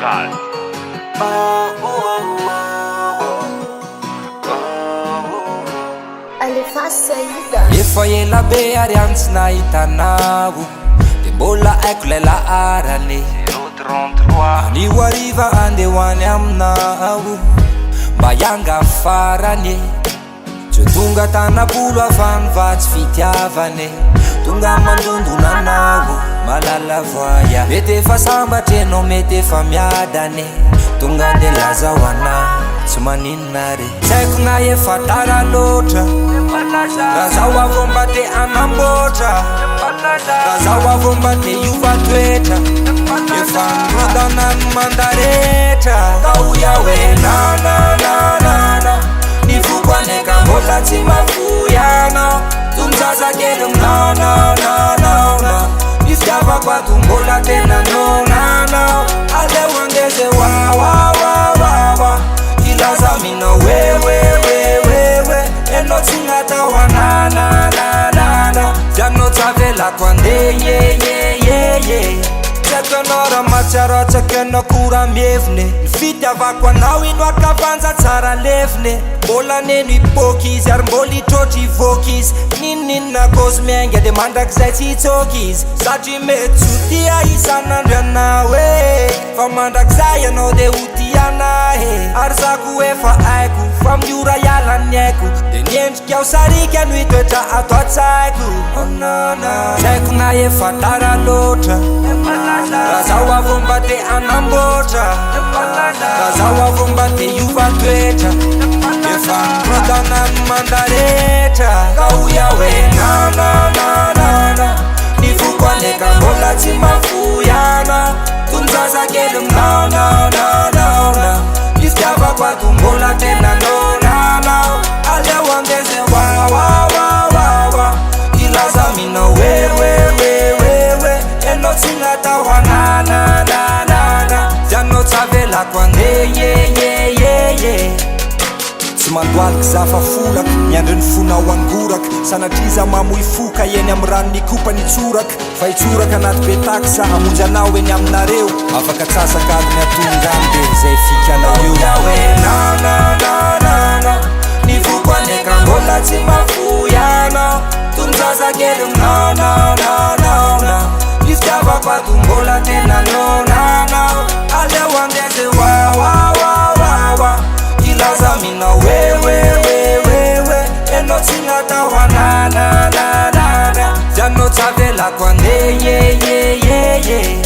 musical. Efa ela be ary any tsy nahitanao de mbola haiko lay laharany 033 anio ariva andeha hoany aminao mba hianga farany tsy tonga tanapolo avany va tsy fitiavany tonga mandondonanao malala voaya mety efa sambatra enao mety efa miadany tonga andeha laza ho anao tsy maninona re tsy haiko na efa tara loatra raha zaho avao mba te anamboatra raha zaho avao mba te hiova toetra efa nrodana ny mandaretra ka hoia hoe nanananana ny fokoaneka mbola tsy mafoiana tomizazakely minanananana ny fitiavako ato mbola tena nonanao aleo angeze wawawawawa ilaza mina wewewewewe enao tsy natao ananananana fianao tsavelako ande yeyeyeye tsaiko anao raha matsiaratsaka anao kora mievine ny fitiavako anao ino akavanja tsara levine mbola neno hipoky izy ary mbola hitrotry hivoky izy nininina kozy miainga de mandrakizay tsy hitsoky izy satria mety sotia isan'andro anao e fa mandrakizay anao de hotianahe ary zako efa haiko fa miora ialany haiko de niendrika ao sarika no hitoetra ato atsaiko tsy haiko na efa tara loatra raha zaho avao mba te anamboatra raha zaho avao mba te hiova toetra efa nrodana ny mandaretra ka hoia hoe nanananana ny fokoaneka mbola tsy mafoiana tomizazakely minanananana ny fitiavako ato mbola tena nonanao aleo angeze wawawawawa ilaza mina wewewewewe enao tsy natao ananananana fianao tsavelako ande yeyeyeye tsy mandoaliky za fa folaka miandry ny fonao angoraka sanatriza mamoy foka eny amin'ny rano nikopa nitsoraka fa hitsoraka anaty betaky za hamonjy anao eny aminareo afaka tsasakady ny atongany de zay fikanao eo hoe nanananana ny fokoaneka mbola tsy mafoiana tomizazakely minanananana ny fitiavako ato mbola tena nonanao aleo angeze wawawawawa ilaza mina wewewewewe enao tsy natao ananananana fianao tsavelako ande yeyeyeye